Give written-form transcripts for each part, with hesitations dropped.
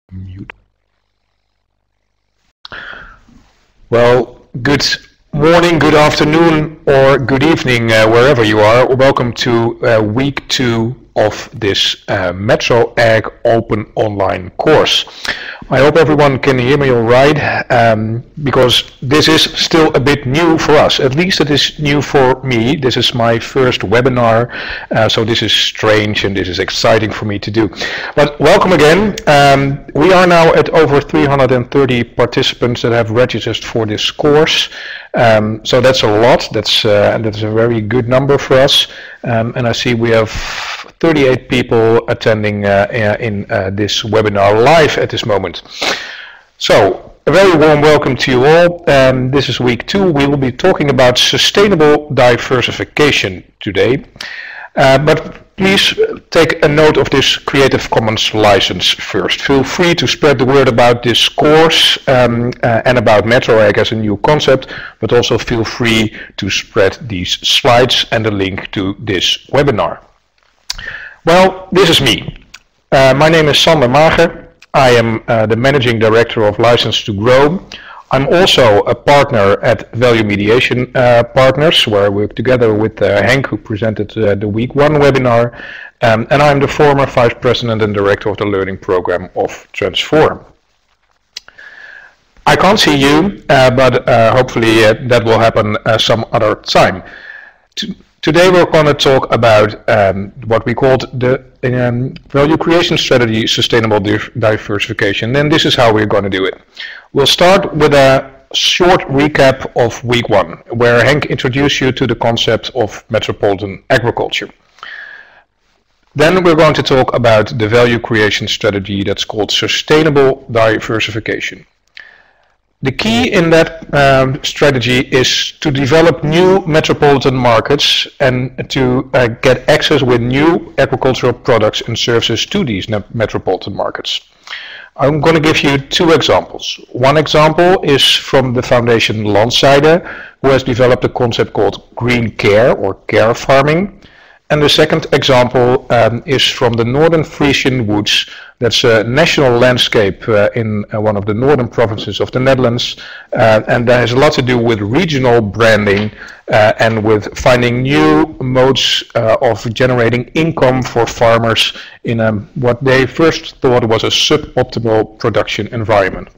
Mute. Well, good morning, good afternoon, or good evening, wherever you are. Welcome to week 2 of this MetroAg Open Online course. I hope everyone can hear me all right, because this is still a bit new for us. At least it is new for me. This is my first webinar, so this is strange and this is exciting for me to do. But welcome again. We are now at over 330 participants that have registered for this course. So that's a lot. That's a very good number for us. And I see we have 38 people attending in this webinar live at this moment. So a very warm welcome to you all. This is week 2. We will be talking about sustainable diversification today. But please take a note of this Creative Commons license first. Feel free to spread the word about this course and about MetroAg as a new concept, but also feel free to spread these slides and the link to this webinar. Well, this is me. My name is Sander Mager. I am the Managing Director of License to Grow. I'm also a partner at Value Mediation Partners, where I work together with Henk, who presented the week 1 webinar, and I'm the former Vice President and Director of the Learning Program of Transform. I can't see you, but hopefully that will happen some other time. Today we're going to talk about what we called the value creation strategy, sustainable diversification, and this is how we're going to do it. We'll start with a short recap of week 1, where Henk introduced you to the concept of metropolitan agriculture. Then we're going to talk about the value creation strategy that's called sustainable diversification. The key in that strategy is to develop new metropolitan markets and to get access with new agricultural products and services to these metropolitan markets. I'm going to give you 2 examples. One example is from the foundation Landseide, who has developed a concept called green care or care farming. And the second example is from the Northern Frisian Woods. That's a national landscape in one of the northern provinces of the Netherlands. And that has a lot to do with regional branding and with finding new modes of generating income for farmers in what they first thought was a suboptimal production environment.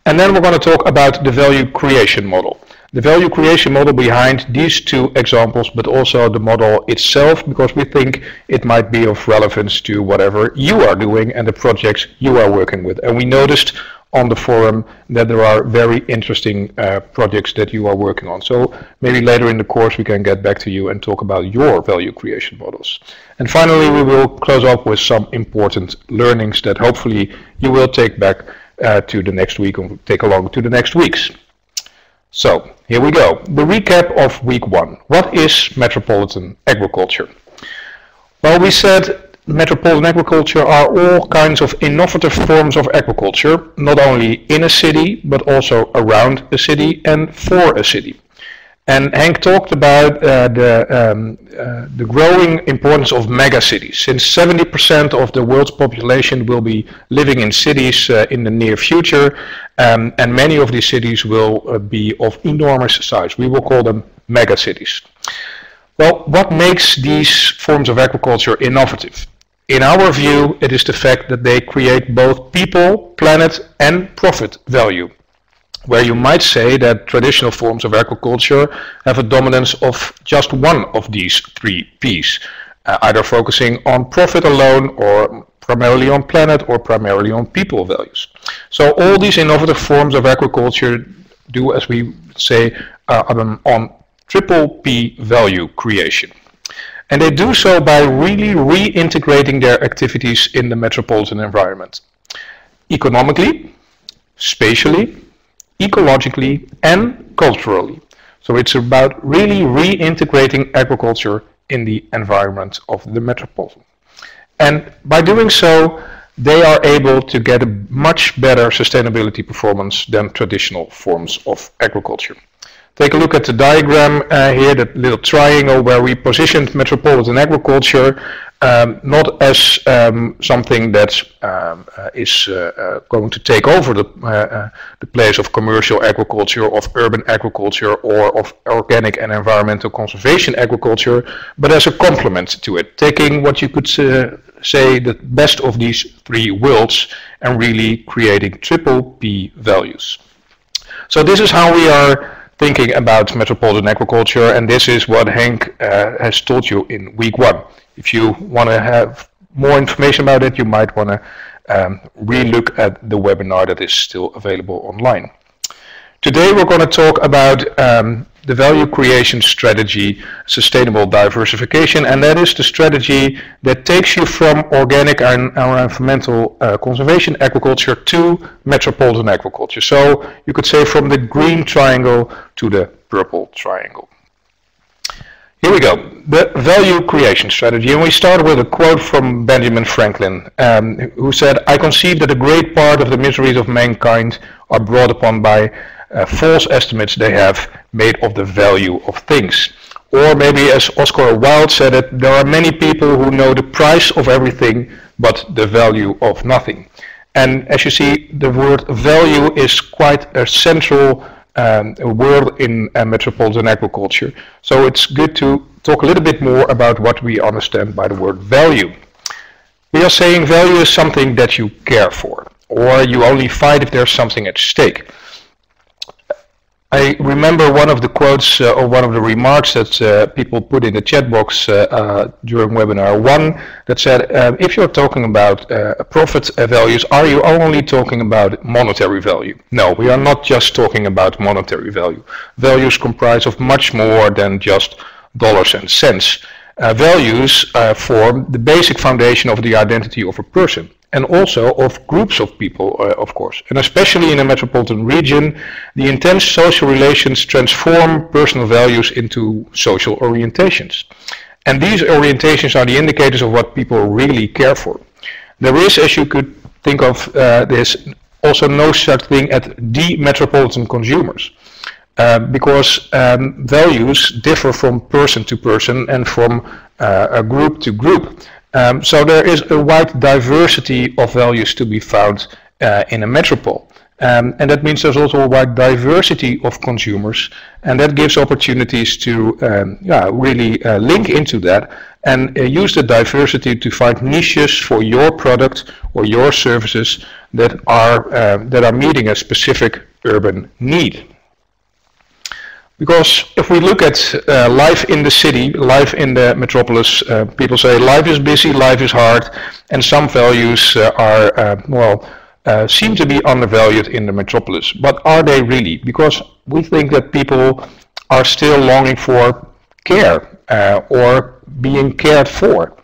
And then we're going to talk about the value creation model. The value creation model behind these 2 examples, but also the model itself, because we think it might be of relevance to whatever you are doing and the projects you are working with. And we noticed on the forum that there are very interesting projects that you are working on. So maybe later in the course we can get back to you and talk about your value creation models. And finally we will close up with some important learnings that hopefully you will take back to the next week or take along to the next weeks. So here we go. The recap of week 1. What is metropolitan agriculture? Well, we said metropolitan agriculture are all kinds of innovative forms of agriculture, not only in a city, but also around a city and for a city. And Henk talked about the growing importance of megacities. Since 70% of the world's population will be living in cities in the near future, and many of these cities will be of enormous size. We will call them megacities. Well, what makes these forms of agriculture innovative? In our view, it is the fact that they create both people, planet, and profit value. Where you might say that traditional forms of agriculture have a dominance of just one of these 3 P's, either focusing on profit alone or primarily on planet or primarily on people values. So all these innovative forms of agriculture do, as we say, on triple P value creation. And they do so by really reintegrating their activities in the metropolitan environment. Economically, spatially, ecologically and culturally. So it's about really reintegrating agriculture in the environment of the metropolitan. And by doing so, they are able to get a much better sustainability performance than traditional forms of agriculture. Take a look at the diagram here, that little triangle where we positioned metropolitan agriculture not as something that is going to take over the place of commercial agriculture, of urban agriculture, or of organic and environmental conservation agriculture, but as a complement to it, taking what you could say the best of these three worlds and really creating triple P values. So this is how we are thinking about metropolitan agriculture, and this is what Henk has told you in week 1. If you want to have more information about it, you might want to re-look at the webinar that is still available online. Today we're going to talk about the value creation strategy, sustainable diversification, and that is the strategy that takes you from organic and environmental conservation agriculture to metropolitan agriculture. So you could say from the green triangle to the purple triangle. Here we go, the value creation strategy, and we start with a quote from Benjamin Franklin, who said, "I conceive that a great part of the miseries of mankind are brought upon by false estimates they have made of the value of things." Or maybe as Oscar Wilde said it, there are many people who know the price of everything but the value of nothing. And as you see, the word value is quite a central word in metropolitan agriculture. So it's good to talk a little bit more about what we understand by the word value. We are saying value is something that you care for, or you only fight if there's something at stake. I remember one of the quotes or one of the remarks that people put in the chat box during webinar 1 that said, if you're talking about profit values, are you only talking about monetary value? No, we are not just talking about monetary value. Values comprise of much more than just dollars and cents. Values form the basic foundation of the identity of a person, and also of groups of people, of course. And especially in a metropolitan region, the intense social relations transform personal values into social orientations. And these orientations are the indicators of what people really care for. There is, as you could think of this, also no such thing as de-metropolitan consumers. Because values differ from person to person and from a group to group. So there is a wide diversity of values to be found in a metropole. And that means there's also a wide diversity of consumers, and that gives opportunities to really link into that and use the diversity to find niches for your product or your services that are meeting a specific urban need. Because if we look at life in the city, life in the metropolis, people say life is busy, life is hard, and some values seem to be undervalued in the metropolis. But are they really? Because we think that people are still longing for care or being cared for.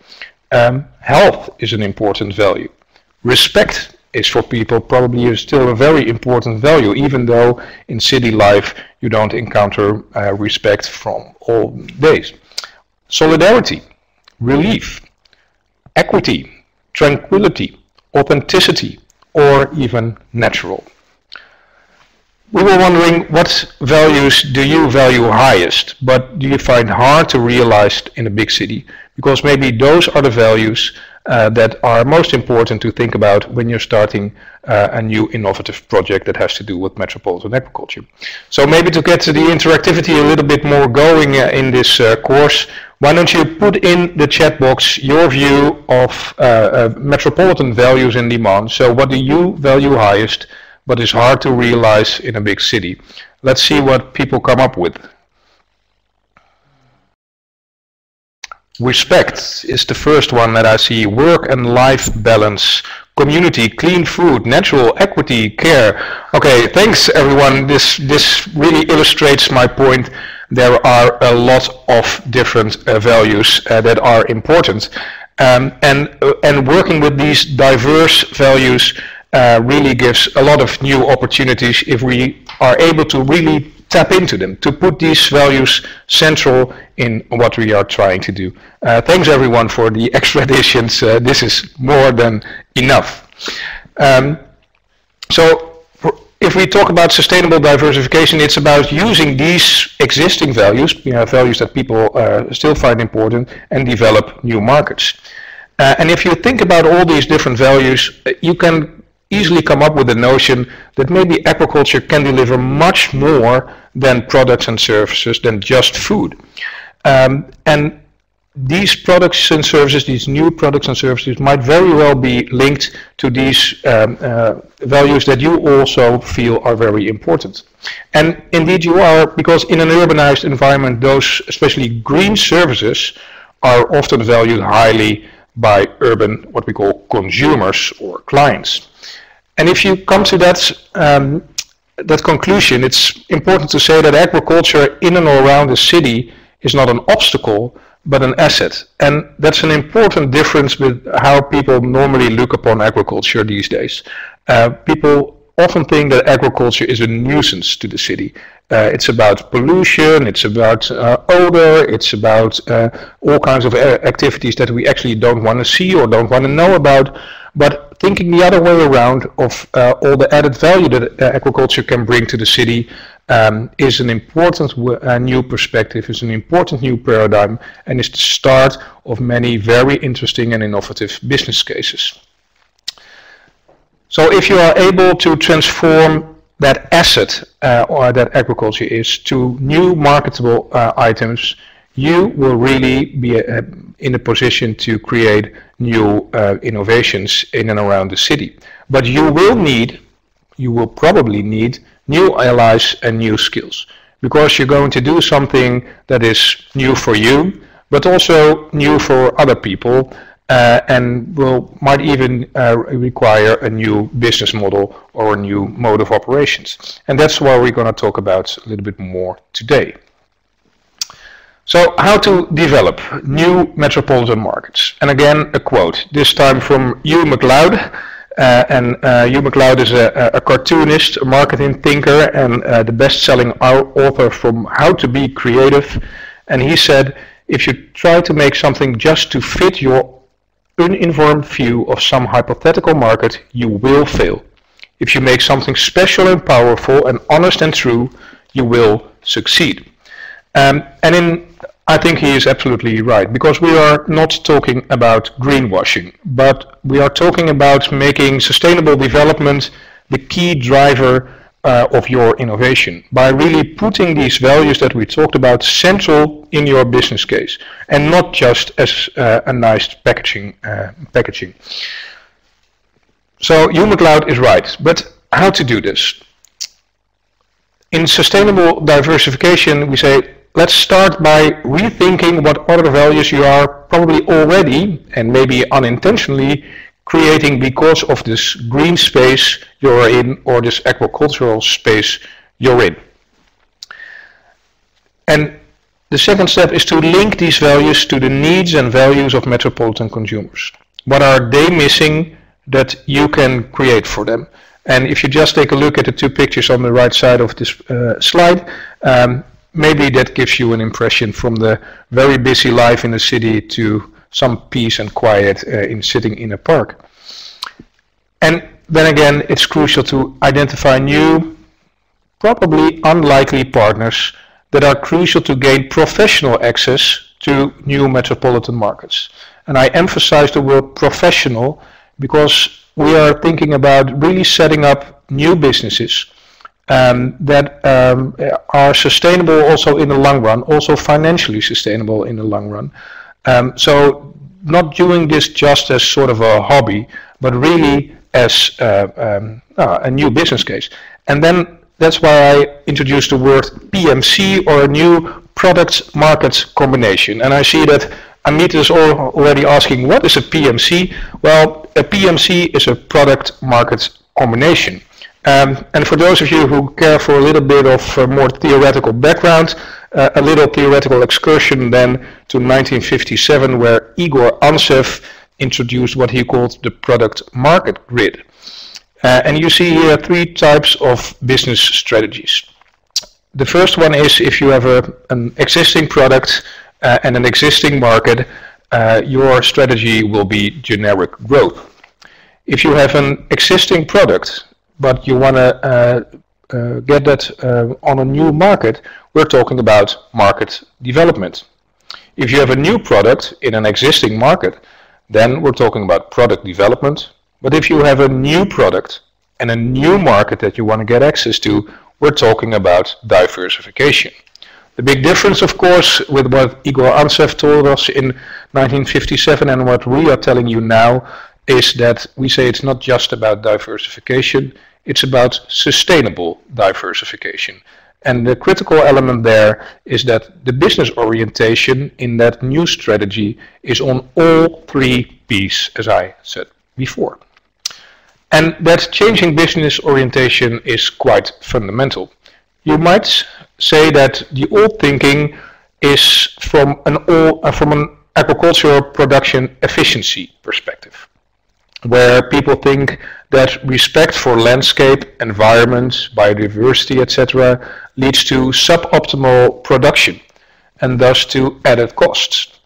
Health is an important value. Respect is for people probably still a very important value, even though in city life you don't encounter respect from all days. Solidarity, relief, equity, tranquility, authenticity, or even natural. We were wondering, what values do you value highest, but do you find hard to realize in a big city? Because maybe those are the values that are most important to think about when you're starting a new innovative project that has to do with metropolitan agriculture. So maybe to get to the interactivity a little bit more going in this course, why don't you put in the chat box your view of metropolitan values in demand. So what do you value highest, but is hard to realize in a big city? Let's see what people come up with. Respect is the first one that I see. Work and life balance, community, clean food, natural, equity, care. Okay, thanks everyone. This really illustrates my point. There are a lot of different values that are important. And working with these diverse values really gives a lot of new opportunities if we are able to really tap into them, to put these values central in what we are trying to do. Thanks everyone for the extra additions. This is more than enough. So if we talk about sustainable diversification, it's about using these existing values, values that people still find important, and develop new markets. And if you think about all these different values, you can easily come up with the notion that maybe agriculture can deliver much more than products and services, than just food. And these products and services, these new products and services, might very well be linked to these values that you also feel are very important. And indeed you are, because in an urbanized environment, those especially green services are often valued highly by urban, what we call consumers or clients. And if you come to that conclusion, it's important to say that agriculture in and around the city is not an obstacle, but an asset. And that's an important difference with how people normally look upon agriculture these days. People often think that agriculture is a nuisance to the city. It's about pollution, it's about odor, it's about all kinds of activities that we actually don't want to see or don't want to know about. But thinking the other way around of all the added value that agriculture can bring to the city is an important new perspective, is an important new paradigm, and is the start of many very interesting and innovative business cases. So if you are able to transform that asset or that agriculture is to new marketable items, you will really be in a position to create new innovations in and around the city. But you will probably need new allies and new skills, because you're going to do something that is new for you, but also new for other people, and might even require a new business model or a new mode of operations. And that's what we're going to talk about a little bit more today. So how to develop new metropolitan markets. And again, a quote, this time from Hugh MacLeod. Hugh MacLeod is a cartoonist, a marketing thinker, and the best-selling author from How to Be Creative. And he said, if you try to make something just to fit your uninformed view of some hypothetical market, you will fail. If you make something special and powerful and honest and true, you will succeed. I think he is absolutely right, because we are not talking about greenwashing, but we are talking about making sustainable development the key driver of your innovation, by really putting these values that we talked about central in your business case, and not just as a nice packaging. So Hugh MacLeod is right, but how to do this? In sustainable diversification, we say, let's start by rethinking what other values you are probably already, and maybe unintentionally, creating because of this green space you're in, or this agricultural space you're in. And the second step is to link these values to the needs and values of metropolitan consumers. What are they missing that you can create for them? And if you just take a look at the two pictures on the right side of this slide, maybe that gives you an impression from the very busy life in the city to some peace and quiet in sitting in a park. And then again, it's crucial to identify new, probably unlikely partners that are crucial to gain professional access to new metropolitan markets. And I emphasize the word professional because we are thinking about really setting up new businesses that are sustainable also in the long run, also financially sustainable in the long run. So not doing this just as sort of a hobby, but really as a new business case. And then that's why I introduced the word PMC, or a new product market combination. And I see that Amit is already asking, what is a PMC? Well, a PMC is a product market combination. And for those of you who care for a little bit of more theoretical background, a little theoretical excursion then to 1957, where Igor Ansev introduced what he called the product market grid. And you see here three types of business strategies. The first one is if you have an existing product and an existing market, your strategy will be generic growth. If you have an existing product but you want to get that on a new market, we're talking about market development. If you have a new product in an existing market, then we're talking about product development. But if you have a new product and a new market that you want to get access to, we're talking about diversification. The big difference, of course, with what Igor Ansev told us in 1957 and what we are telling you now is that we say it's not just about diversification, it's about sustainable diversification. And the critical element there is that the business orientation in that new strategy is on all 3 P's, as I said before. And that changing business orientation is quite fundamental. You might say that the old thinking is from an agricultural production efficiency perspective, where people think that respect for landscape, environment, biodiversity, etc. leads to suboptimal production and thus to added costs.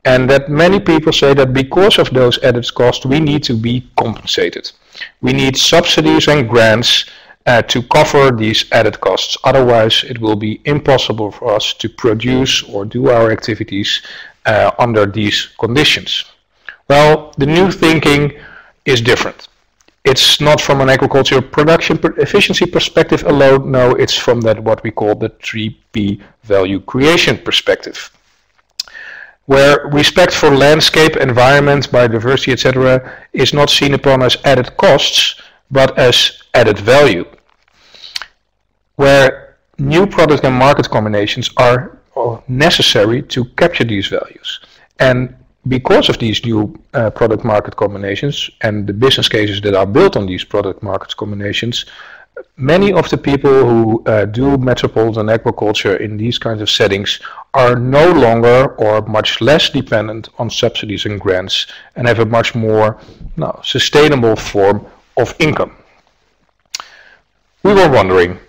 And that many people say that because of those added costs, we need to be compensated. We need subsidies and grants to cover these added costs. Otherwise, it will be impossible for us to produce or do our activities under these conditions. Well, the new thinking is different. It's not from an agricultural production efficiency perspective alone. No, it's from that what we call the 3P value creation perspective, where respect for landscape, environment, biodiversity, etc. is not seen upon as added costs, but as added value, where new product and market combinations are necessary to capture these values. And because of these new product market combinations and the business cases that are built on these product market combinations, many of the people who do metropolitan agriculture in these kinds of settings are no longer or much less dependent on subsidies and grants and have a much more sustainable form of income. We were wondering,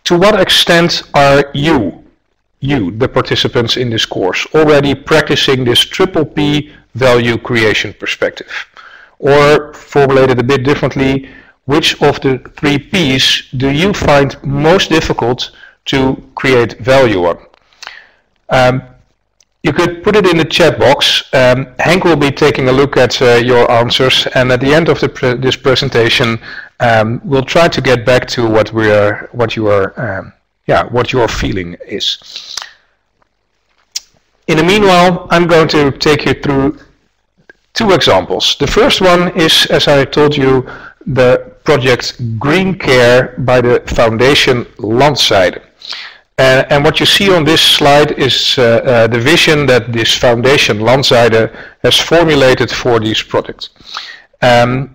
to what extent are you, the participants in this course, already practicing this 3P value creation perspective? Or formulated a bit differently, which of the 3 P's do you find most difficult to create value on? You could put it in the chat box. Henk will be taking a look at your answers, and at the end of this presentation, we'll try to get back to what your feeling is. In the meanwhile, I'm going to take you through 2 examples. The first one is, as I told you, the project Green Care by the Foundation Landseide. And what you see on this slide is the vision that this Foundation Landseide has formulated for these projects. Their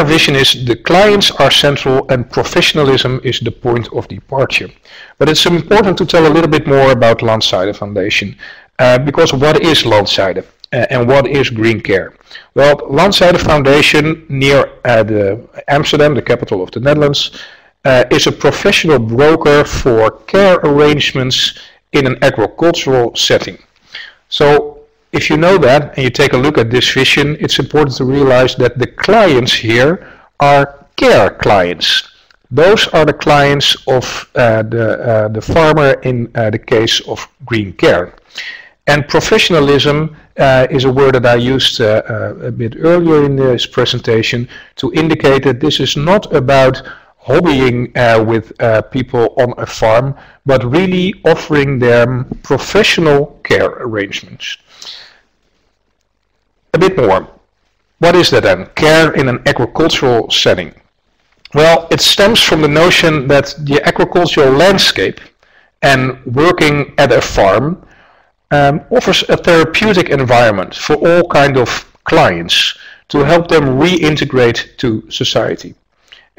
vision is the clients are central and professionalism is the point of departure. But it's important to tell a little bit more about Landseide Foundation, because what is Landseide and what is Green Care? Well, Landseide Foundation near Amsterdam, the capital of the Netherlands, is a professional broker for care arrangements in an agricultural setting. So if you know that and you take a look at this vision, it's important to realize that the clients here are care clients. Those are the clients of the farmer in the case of Green Care. And professionalism is a word that I used a bit earlier in this presentation to indicate that this is not about hobbying with people on a farm, but really offering them professional care arrangements. A bit more. What is that then? Care in an agricultural setting. Well, it stems from the notion that the agricultural landscape and working at a farm offers a therapeutic environment for all kinds of clients to help them reintegrate to society.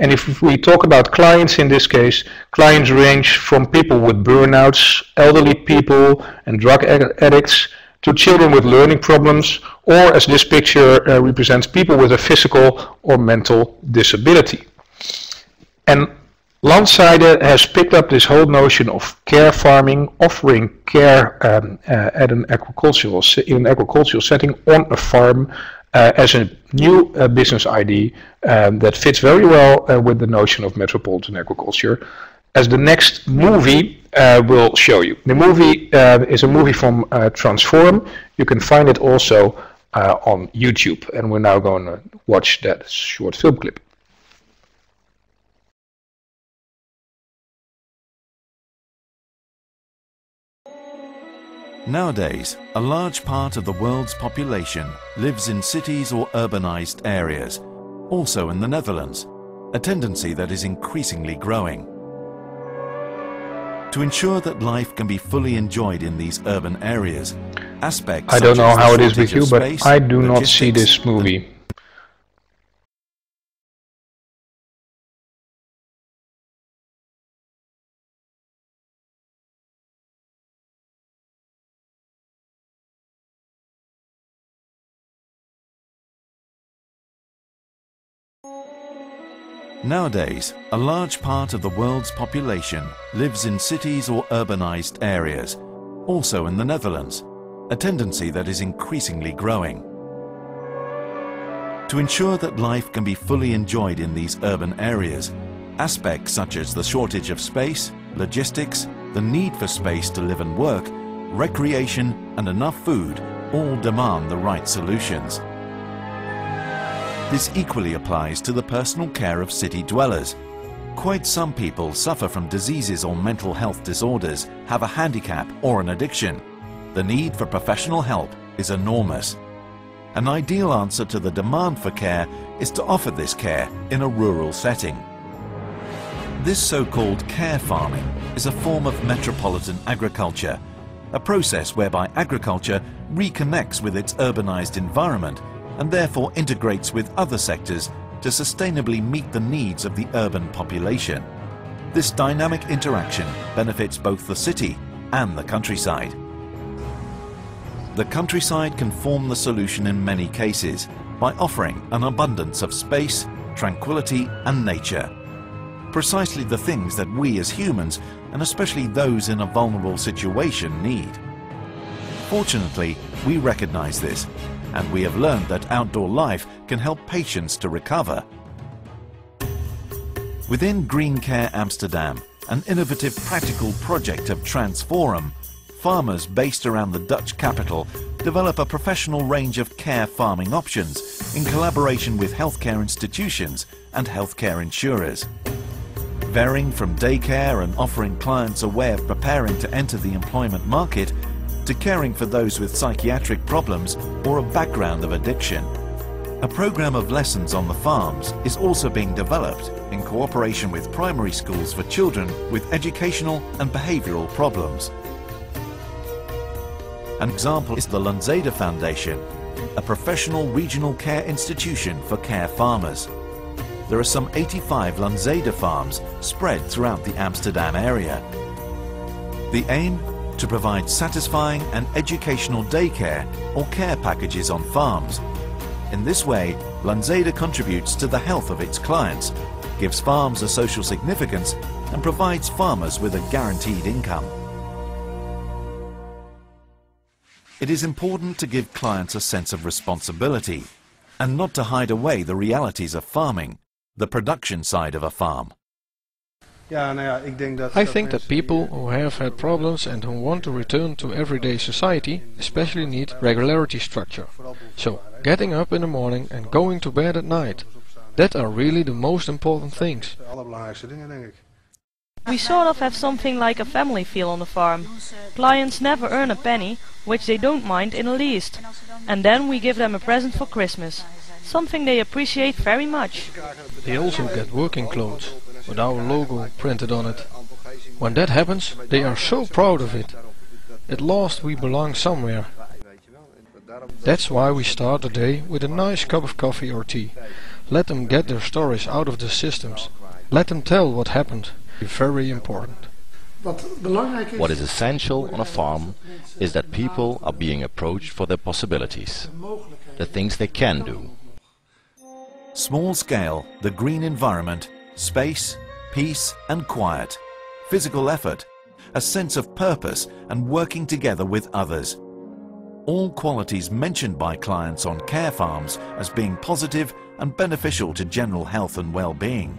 And if we talk about clients in this case, clients range from people with burnouts, elderly people and drug addicts, to children with learning problems, or as this picture represents, people with a physical or mental disability. And Landseide has picked up this whole notion of care farming, offering care at in an agricultural setting on a farm as a new business idea that fits very well with the notion of metropolitan agriculture, as the next movie will show you. The movie is a movie from Transform. You can find it also on YouTube, and we're now going to watch that short film clip. Nowadays, a large part of the world's population lives in cities or urbanized areas, also in the Netherlands, a tendency that is increasingly growing. To ensure that life can be fully enjoyed in these urban areas, aspects I don't know how it is with such as you, the but shortage of I space, do not see logistics, this movie. Nowadays, a large part of the world's population lives in cities or urbanized areas, also in the Netherlands, a tendency that is increasingly growing. To ensure that life can be fully enjoyed in these urban areas, aspects such as the shortage of space, logistics, the need for space to live and work, recreation and enough food all demand the right solutions. This equally applies to the personal care of city dwellers. Quite some people suffer from diseases or mental health disorders, have a handicap or an addiction. The need for professional help is enormous. An ideal answer to the demand for care is to offer this care in a rural setting. This so-called care farming is a form of metropolitan agriculture, a process whereby agriculture reconnects with its urbanized environment and therefore integrates with other sectors to sustainably meet the needs of the urban population. This dynamic interaction benefits both the city and the countryside. The countryside can form the solution in many cases by offering an abundance of space, tranquility and nature. Precisely the things that we as humans, and especially those in a vulnerable situation, need. Fortunately, we recognize this, and we have learned that outdoor life can help patients to recover. Within Green Care Amsterdam, an innovative practical project of Transform, farmers based around the Dutch capital develop a professional range of care farming options in collaboration with healthcare institutions and healthcare insurers. Varying from daycare and offering clients a way of preparing to enter the employment market, to caring for those with psychiatric problems or a background of addiction. A program of lessons on the farms is also being developed in cooperation with primary schools for children with educational and behavioral problems. An example is the Lanzeda Foundation, a professional regional care institution for care farmers. There are some 85 Lanzeda farms spread throughout the Amsterdam area. The aim? To provide satisfying and educational daycare or care packages on farms. In this way, Lanzeda contributes to the health of its clients, gives farms a social significance, and provides farmers with a guaranteed income. It is important to give clients a sense of responsibility and not to hide away the realities of farming, the production side of a farm. I think that people who have had problems and who want to return to everyday society especially need regularity structure. So, getting up in the morning and going to bed at night, that are really the most important things. We sort of have something like a family feel on the farm. Clients never earn a penny, which they don't mind in the least. And then we give them a present for Christmas, something they appreciate very much. They also get working clothes with our logo printed on it. When that happens, they are so proud of it. At last we belong somewhere. That's why we start the day with a nice cup of coffee or tea. Let them get their stories out of the systems. Let them tell what happened. Very important. What is essential on a farm is that people are being approached for their possibilities, the things they can do. Small scale, the green environment, space, peace and quiet, physical effort, a sense of purpose and working together with others. all qualities mentioned by clients on care farms as being positive and beneficial to general health and well-being.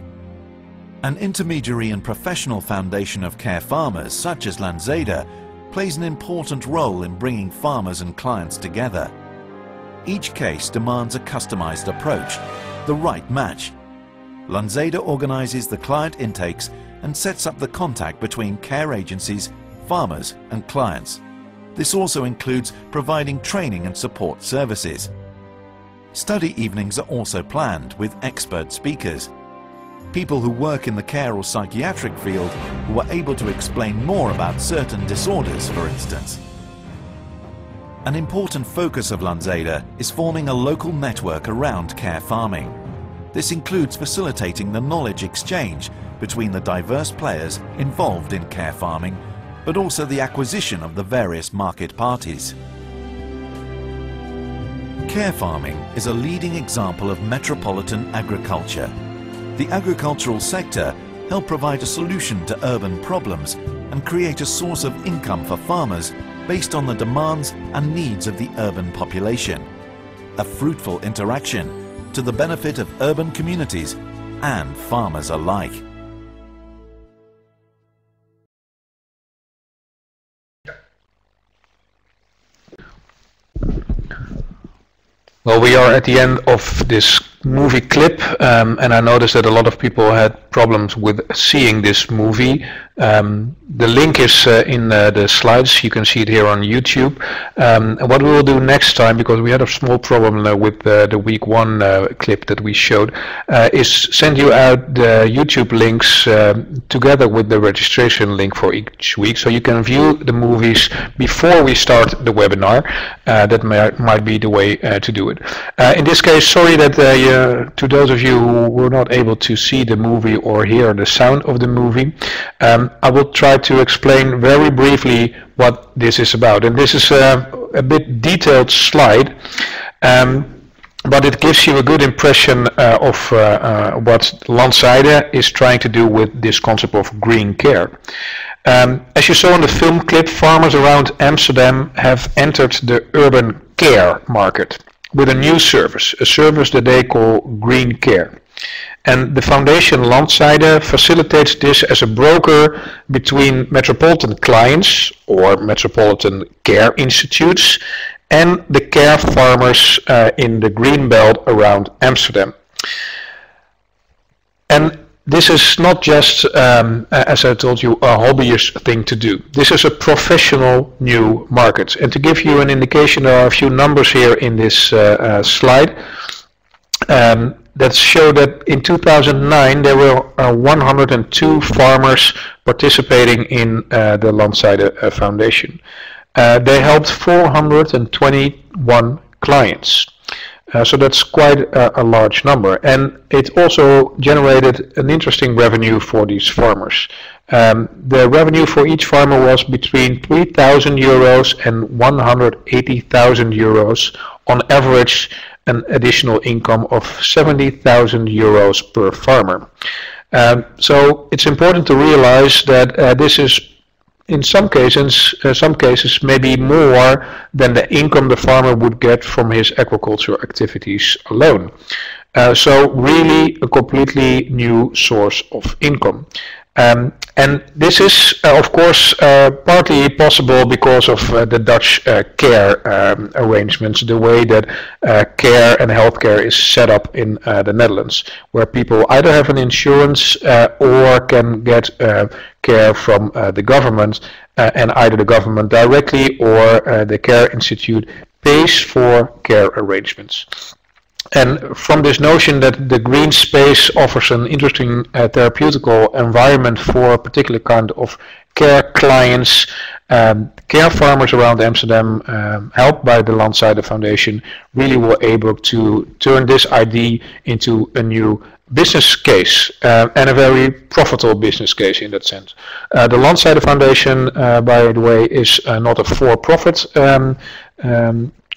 An intermediary and professional foundation of care farmers, such as Lanzeda, plays an important role in bringing farmers and clients together. Each case demands a customized approach, the right match. Lanzeda organizes the client intakes and sets up the contact between care agencies, farmers and clients. This also includes providing training and support services. Study evenings are also planned with expert speakers, people who work in the care or psychiatric field who are able to explain more about certain disorders, for instance. An important focus of Lanzeda is forming a local network around care farming. This includes facilitating the knowledge exchange between the diverse players involved in care farming, but also the acquisition of the various market parties. Care farming is a leading example of metropolitan agriculture. The agricultural sector helped provide a solution to urban problems and create a source of income for farmers based on the demands and needs of the urban population. A fruitful interaction to the benefit of urban communities and farmers alike. Well, we are at the end of this movie clip, and I noticed that a lot of people had problems with seeing this movie. The link is in the slides. You can see it here on YouTube. And what we will do next time, because we had a small problem with the week 1 clip that we showed, is send you out the YouTube links together with the registration link for each week, so you can view the movies before we start the webinar. That might be the way to do it. In this case, sorry that to those of you who were not able to see the movie or hear the sound of the movie, I will try to explain very briefly what this is about. And this is a bit detailed slide, but it gives you a good impression of what Lanzeda is trying to do with this concept of green care. As you saw in the film clip, farmers around Amsterdam have entered the urban care market with a new service, a service that they call green care. And the foundation Lanzeda facilitates this as a broker between metropolitan clients or metropolitan care institutes and the care farmers in the green belt around Amsterdam. And this is not just, as I told you, a hobbyist thing to do. This is a professional new market. And to give you an indication, there are a few numbers here in this slide that show that in 2009 there were 102 farmers participating in the Lanzeda Foundation. They helped 421 clients. So that's quite a large number, and it also generated an interesting revenue for these farmers. The revenue for each farmer was between 3,000 euros and 180,000 euros, on average an additional income of 70,000 euros per farmer. So it's important to realize that this is in some cases maybe more than the income the farmer would get from his agricultural activities alone. So really a completely new source of income. And this is of course partly possible because of the Dutch care arrangements, the way that care and healthcare is set up in the Netherlands, where people either have an insurance or can get care from the government, and either the government directly or the care institute pays for care arrangements. And from this notion that the green space offers an interesting therapeutical environment for a particular kind of care clients, care farmers around Amsterdam, helped by the Lanzeda Foundation, really were able to turn this idea into a new business case, and a very profitable business case in that sense. The Lanzeda Foundation, by the way, is not a for-profit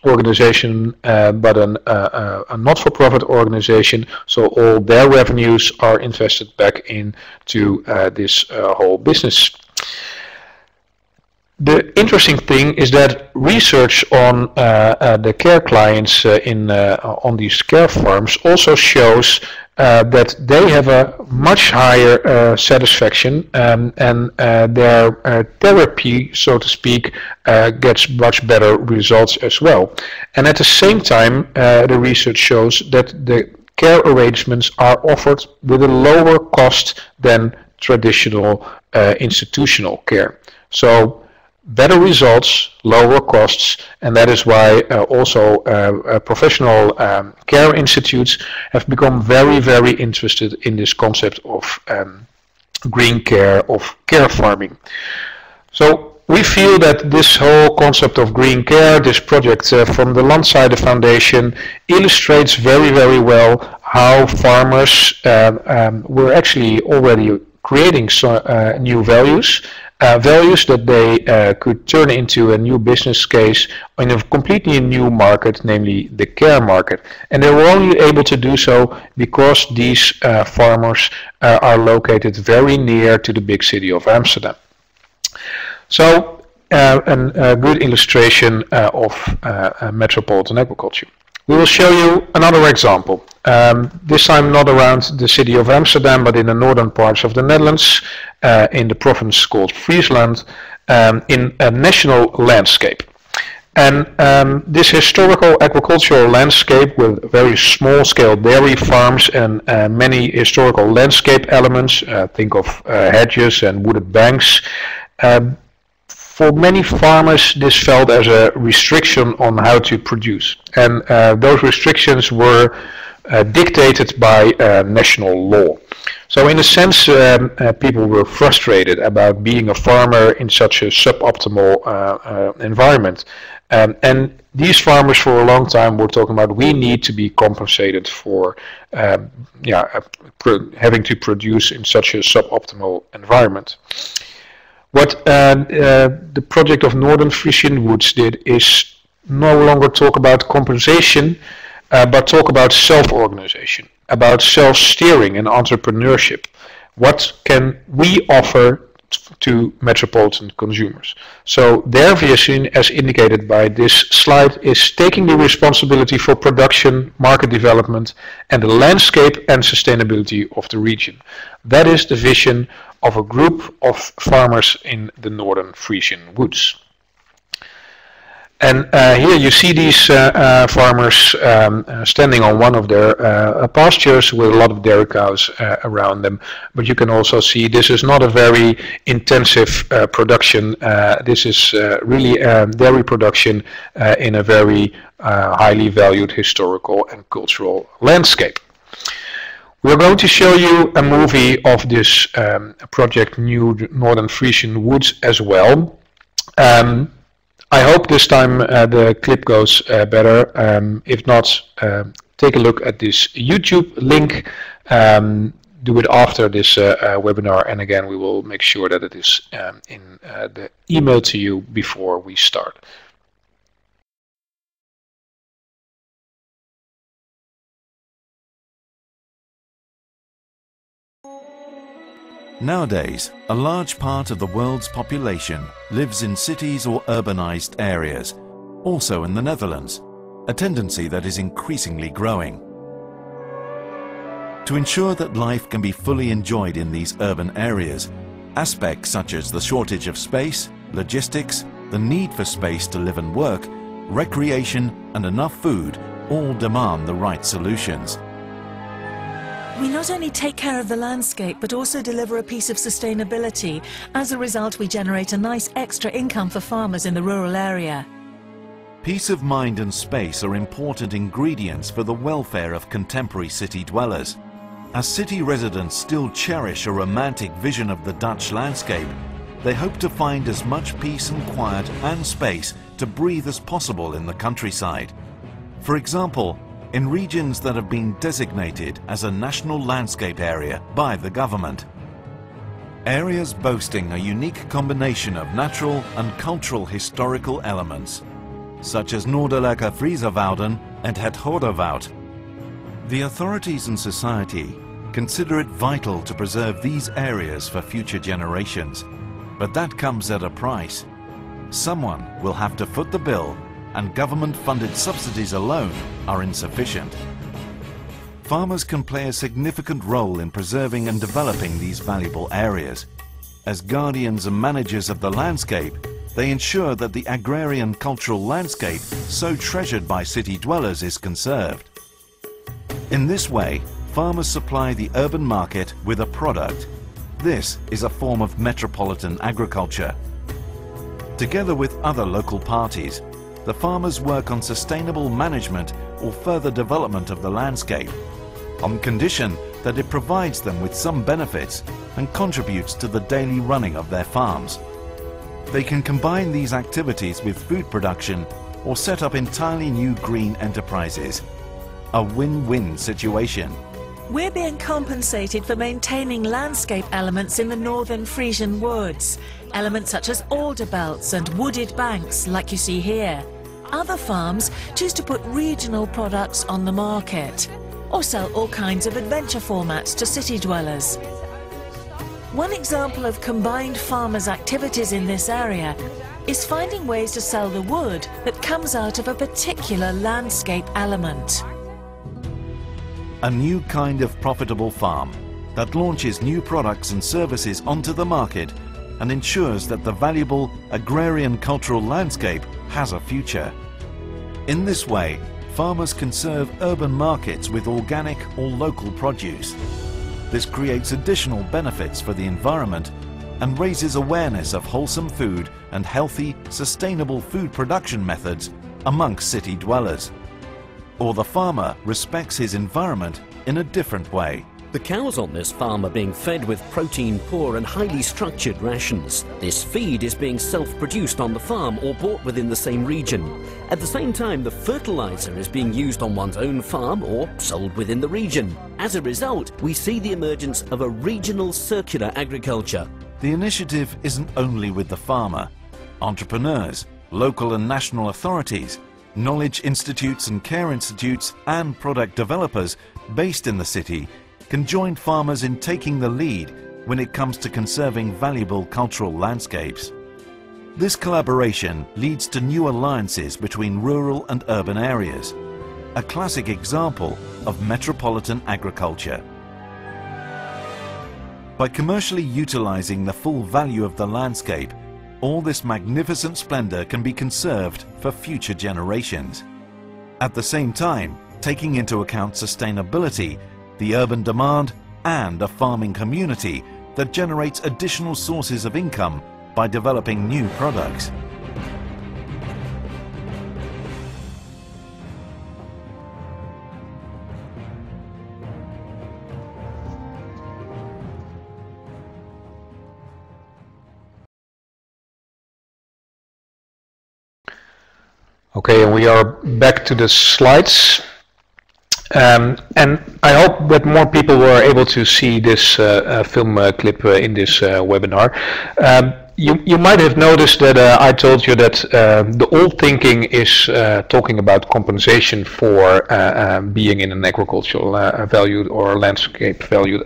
organization, but a not-for-profit organization, so all their revenues are invested back into this whole business. The interesting thing is that research on the care clients on these care farms also shows that they have a much higher satisfaction, and their therapy, so to speak, gets much better results as well. And at the same time, the research shows that the care arrangements are offered with a lower cost than traditional institutional care. So better results, lower costs, and that is why also professional care institutes have become very, very interested in this concept of green care, of care farming. So we feel that this whole concept of green care, this project from the Landseide Foundation, illustrates very, very well how farmers were actually already creating new values, values that they could turn into a new business case in a completely new market, namely the care market. And they were only able to do so because these farmers are located very near to the big city of Amsterdam. So a good illustration of metropolitan agriculture. We will show you another example, this time not around the city of Amsterdam, but in the northern parts of the Netherlands, in the province called Friesland, in a national landscape. And this historical agricultural landscape with very small-scale dairy farms and many historical landscape elements, think of hedges and wooded banks, for many farmers, this felt as a restriction on how to produce, and those restrictions were dictated by national law. So in a sense, people were frustrated about being a farmer in such a suboptimal environment. And these farmers for a long time were talking about, we need to be compensated for having to produce in such a suboptimal environment. What the project of Northern Frisian Woods did is no longer talk about compensation, but talk about self-organization, about self-steering and entrepreneurship. What can we offer to metropolitan consumers? So their vision, as indicated by this slide, is taking the responsibility for production, market development, and the landscape and sustainability of the region. That is the vision of a group of farmers in the Northern Frisian Woods. And here you see these farmers standing on one of their pastures with a lot of dairy cows around them. But you can also see this is not a very intensive production. This is really dairy production in a very highly valued historical and cultural landscape. We're going to show you a movie of this project New Northern Frisian Woods as well. I hope this time the clip goes better. If not, take a look at this YouTube link. Do it after this webinar, and again we will make sure that it is in the email to you before we start. Nowadays, a large part of the world's population lives in cities or urbanized areas, also in the Netherlands, a tendency that is increasingly growing. To ensure that life can be fully enjoyed in these urban areas, aspects such as the shortage of space, logistics, the need for space to live and work, recreation, and enough food all demand the right solutions. We not only take care of the landscape, but also deliver a piece of sustainability. As a result, we generate a nice extra income for farmers in the rural area. Peace of mind and space are important ingredients for the welfare of contemporary city dwellers. As city residents still cherish a romantic vision of the Dutch landscape, they hope to find as much peace and quiet and space to breathe as possible in the countryside. For example, in regions that have been designated as a national landscape area by the government. Areas boasting a unique combination of natural and cultural historical elements, such as Noordelijke Friesewouden and Het Goderwoud. The authorities and society consider it vital to preserve these areas for future generations, but that comes at a price. someone will have to foot the bill, and government-funded subsidies alone are insufficient. Farmers can play a significant role in preserving and developing these valuable areas. As guardians and managers of the landscape, they ensure that the agrarian cultural landscape so treasured by city dwellers is conserved. In this way, farmers supply the urban market with a product. This is a form of metropolitan agriculture. Together with other local parties, the farmers work on sustainable management or further development of the landscape, on condition that it provides them with some benefits and contributes to the daily running of their farms. They can combine these activities with food production or set up entirely new green enterprises. A win-win situation. We're being compensated for maintaining landscape elements in the northern Frisian woods, elements such as alder belts and wooded banks like you see here. Other farms choose to put regional products on the market, or sell all kinds of adventure formats to city dwellers. One example of combined farmers' activities in this area is finding ways to sell the wood that comes out of a particular landscape element. A new kind of profitable farm that launches new products and services onto the market and ensures that the valuable agrarian cultural landscape has a future. In this way, farmers can serve urban markets with organic or local produce. This creates additional benefits for the environment and raises awareness of wholesome food and healthy, sustainable food production methods amongst city dwellers. Or the farmer respects his environment in a different way. The cows on this farm are being fed with protein-poor and highly structured rations. This feed is being self-produced on the farm or bought within the same region. At the same time, the fertilizer is being used on one's own farm or sold within the region. As a result, we see the emergence of a regional circular agriculture. The initiative isn't only with the farmer. Entrepreneurs, local and national authorities, knowledge institutes and care institutes and product developers based in the city can join farmers in taking the lead when it comes to conserving valuable cultural landscapes. This collaboration leads to new alliances between rural and urban areas, a classic example of metropolitan agriculture. By commercially utilizing the full value of the landscape, all this magnificent splendor can be conserved for future generations. At the same time, taking into account sustainability, the urban demand, and a farming community that generates additional sources of income by developing new products. Okay, and we are back to the slides. And I hope that more people were able to see this film clip in this webinar. You might have noticed that I told you that the old thinking is talking about compensation for being in an agricultural valued or landscape valued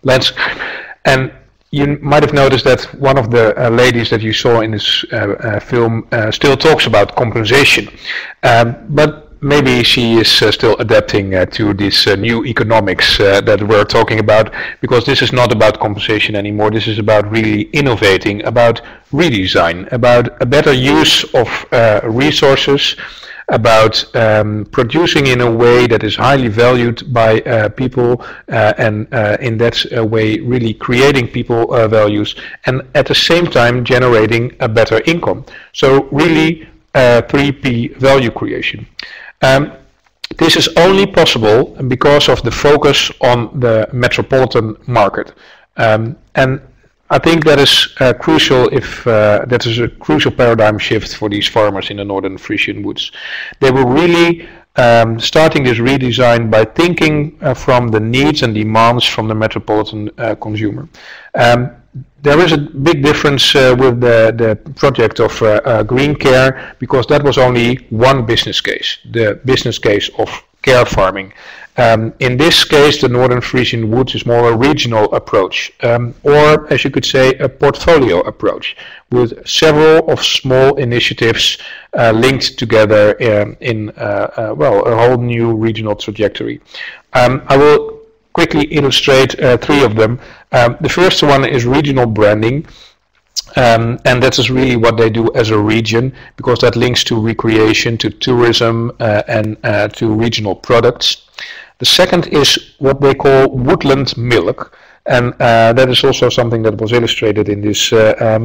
landscape. And you might have noticed that one of the ladies that you saw in this film still talks about compensation. But maybe she is still adapting to this new economics that we're talking about, because this is not about compensation anymore. This is about really innovating, about redesign, about a better use of resources, about producing in a way that is highly valued by people, and in that way really creating people values, and at the same time generating a better income. So really 3P value creation. This is only possible because of the focus on the metropolitan market, and I think that is crucial. If that is a crucial paradigm shift for these farmers in the northern Frisian woods. They were really starting this redesign by thinking from the needs and demands from the metropolitan consumer. There is a big difference with the project of Green Care, because that was only one business case, the business case of care farming. In this case, the Northern Frisian Woods is more a regional approach, or as you could say, a portfolio approach, with several of small initiatives linked together in well, a whole new regional trajectory. I will quickly illustrate three of them. The first one is regional branding. And that is really what they do as a region, because that links to recreation, to tourism, and to regional products. The second is what they call woodland milk, and that is also something that was illustrated in this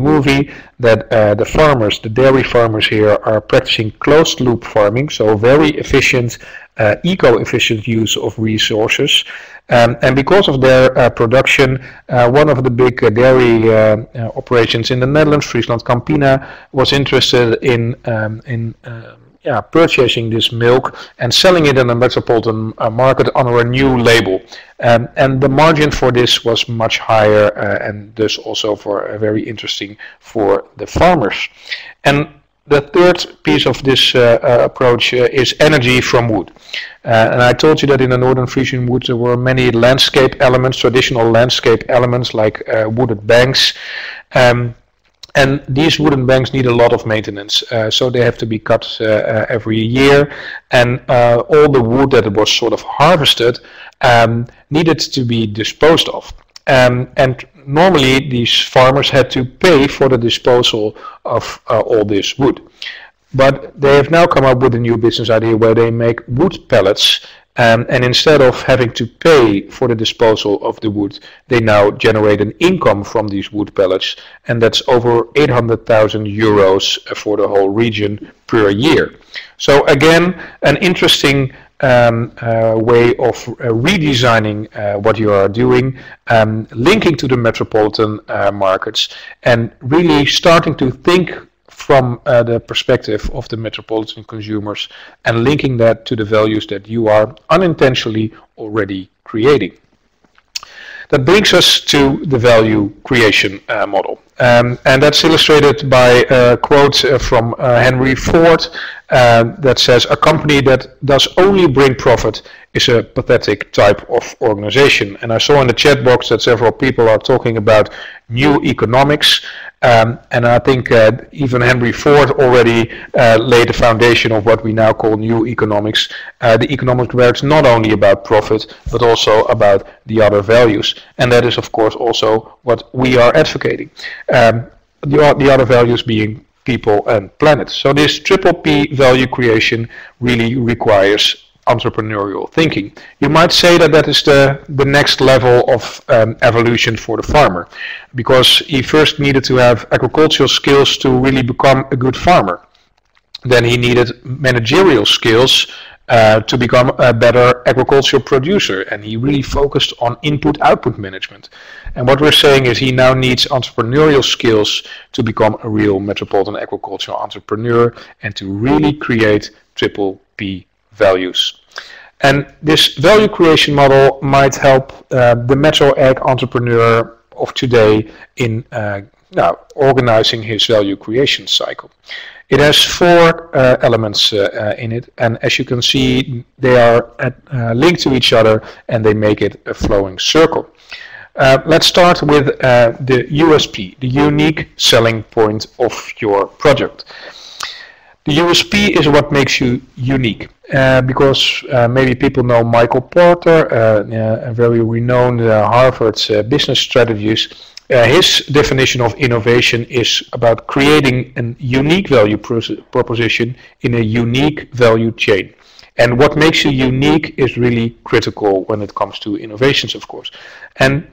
movie, that the farmers, the dairy farmers here, are practicing closed loop farming, so very efficient, eco-efficient use of resources. And because of their production, one of the big dairy operations in the Netherlands, Friesland Campina, was interested in purchasing this milk and selling it in a metropolitan market under a new label. And the margin for this was much higher, and thus also very interesting for the farmers. And the third piece of this approach is energy from wood. And I told you that in the Northern Frisian Woods there were many landscape elements, traditional landscape elements like wooded banks. And these wooden banks need a lot of maintenance, so they have to be cut every year, and all the wood that was sort of harvested needed to be disposed of. And normally these farmers had to pay for the disposal of all this wood. But they have now come up with a new business idea where they make wood pellets, and instead of having to pay for the disposal of the wood, they now generate an income from these wood pellets, and that's over 800,000 euros for the whole region per year. So again, an interesting way of redesigning what you are doing, linking to the metropolitan markets, and really starting to think from the perspective of the metropolitan consumers and linking that to the values that you are unintentionally already creating. That brings us to the value creation model. And that's illustrated by a quote from Henry Ford that says, "A company that does only bring profit is a pathetic type of organization." And I saw in the chat box that several people are talking about new economics. And I think even Henry Ford already laid the foundation of what we now call new economics. The economics where it's not only about profit, but also about the other values. And that is, of course, also what we are advocating. The other values being people and planet. So this triple P value creation really requires entrepreneurial thinking. You might say that that is the next level of evolution for the farmer, because he first needed to have agricultural skills to really become a good farmer. Then he needed managerial skills to become a better agricultural producer, and he really focused on input-output management. And what we're saying is he now needs entrepreneurial skills to become a real metropolitan agricultural entrepreneur and to really create triple P values. And this value creation model might help the MetroAg entrepreneur of today in organizing his value creation cycle. It has four elements in it, and as you can see, they are linked to each other and they make it a flowing circle. Let's start with the USP, the unique selling point of your project. The USP is what makes you unique, because maybe people know Michael Porter, a very renowned Harvard business strategist. His definition of innovation is about creating a unique value proposition in a unique value chain. And what makes you unique is really critical when it comes to innovations, of course. And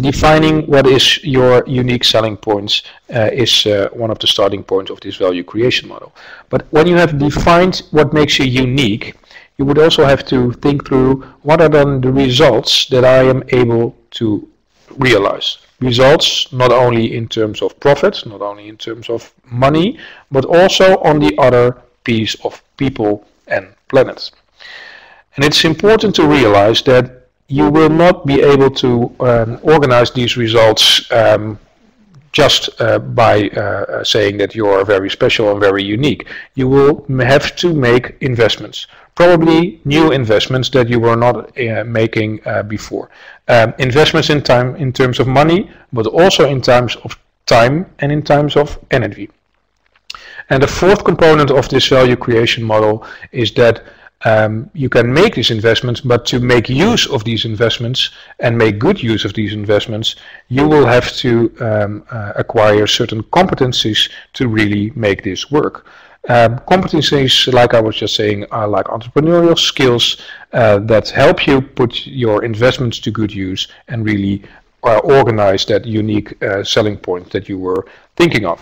defining what is your unique selling points is one of the starting points of this value creation model. But when you have defined what makes you unique, you would also have to think through what are then the results that I am able to realize. Results not only in terms of profit, not only in terms of money, but also on the other piece of people and planet. And it's important to realize that you will not be able to organize these results just by saying that you are very special and very unique. You will have to make investments, probably new investments that you were not making before. Investments in time in terms of money, but also in terms of time and in terms of energy. And the fourth component of this value creation model is that you can make these investments, but to make use of these investments and make good use of these investments, you will have to acquire certain competencies to really make this work. Competencies, like I was just saying, are like entrepreneurial skills that help you put your investments to good use and really organize that unique selling point that you were thinking of.